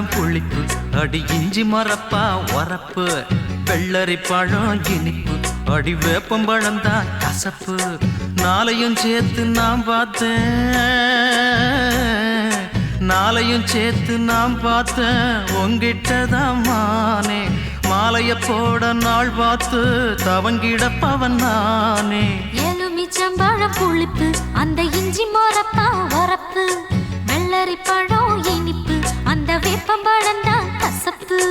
எலுமிச்சம்பழம் புளிப்பு, அடி இஞ்சி மரப்பா உரப்பு, வெள்ளரி பழம் இனிப்பு, அடி வேப்பம்பழம் தான் கசப்பு. நாளையும் சேர்த்து நான் பார்த்தேன், நாளையும் சேர்த்து நான் பார்த்தேன் உங்கிட்டதான் மானே. மாலைய போட நாள் பார்த்து தவங்கிடப்பவன் நானே. எலுமிச்சம்பழம் புளிப்பு, அந்த இஞ்சி மரப்பா உரப்பு, வெள்ளரி பழம் இனிப்பு, அந்த வேப்பம்பழம் தான் கசப்பு.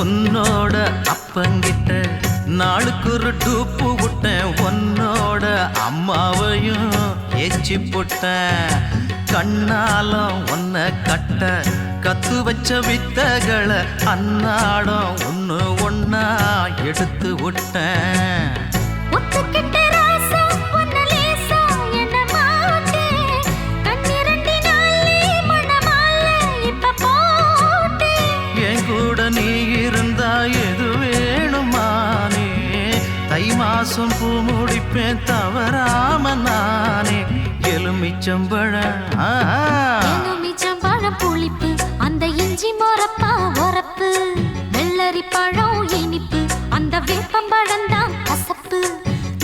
உன்னோட அப்பங்கிட்ட நாளுக்கு ஒரு டூப்பு விட்டேன், உன்னோட அம்மாவையும் ஏச்சி போட்டேன். கண்ணாலம் உன்னை கட்ட கத்து வச்ச வித்தகளை அன்னாடம் ஒன்று ஒன்னா எடுத்து விட்டேன். நீ இருந்தா எது வேணுமானே, தை மாசம் பூ முடிப்பேன் தவறாம நானே. எலுமிச்சம்பழம் எலுமிச்சம்பழம் புளிப்பு, அந்த இஞ்சி மரப்பா உரப்பு, வெள்ளரி பழம் இனிப்பு, அந்த வேப்பம்பழம் தான் கசப்பு.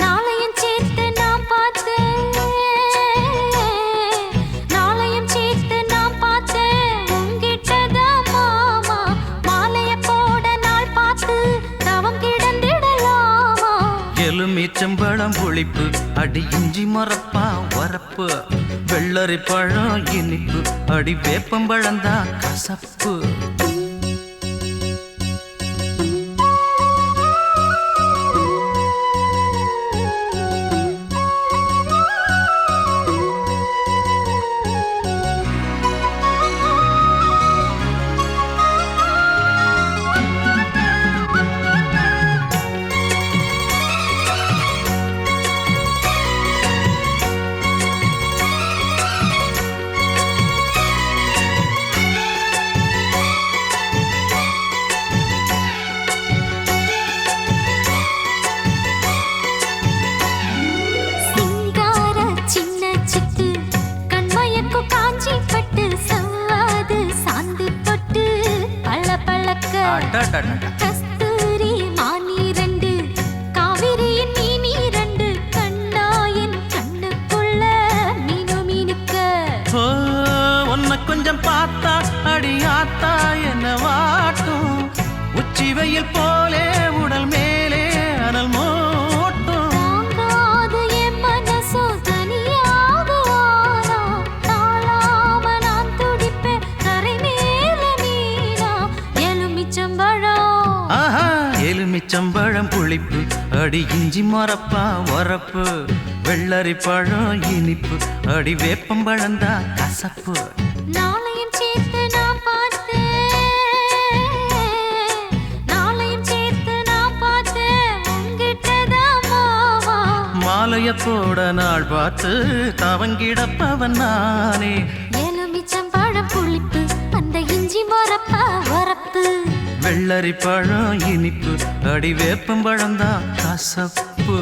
நாளையும் சேர்த்து நான் பார்த்தேன், நாளையும் சேர்த்து நான் பார்த்தேன் உங்கிட்டதான் மாமா. மாலைய போட நாள் பார்த்து தவம் கிடந்திடலாமா. எலுமிச்சம்பழம் புளிப்பு, அடி இஞ்சி மரப்பா உரப்பு, வெள்ளரி பழம் இனிப்பு, அடி வேப்பம்பழம் தான் கசப்பு. கஸ்தூரி மானி ரெண்டு, காவிரியின் மீனி ரெண்டு, கண்ணாயின் கண்ணுக்குள்ள மீனு மீனுக்க. உன்னை கொஞ்சம் பார்த்தா அடியாத்தா என்ன வாட்டும், உச்சி வெயில் போலே உடல் மேலே அனல் மூட்டும். தாங்காது என் மனசோ தனியாகுவானா, தாழாம நான் துடிப்பேன் கரை மேல மீனா. எலுமிச்சம்பழம் புளிப்பு, அடி இஞ்சி மரப்பா உரப்பு, வெள்ளரி பழம் இனிப்பு, அடி வேப்பம்பழம் தான் கசப்பு. நாளையும் சேர்த்து நான் பார்த்தேன், நாளையும் சேர்த்து நான் பார்த்தேன் உங்கிட்டதான் மாமா. மாலைய போட நாள் பார்த்து தவங்கிடப்பவன் நானே. எலுமிச்சம்பழம் புளிப்பு, அந்த இஞ்சி மரப்பா உரப்பு, வெள்ளரி பழம் இனிப்பு, அடி வேப்பம்பழம் தான் கசப்பு.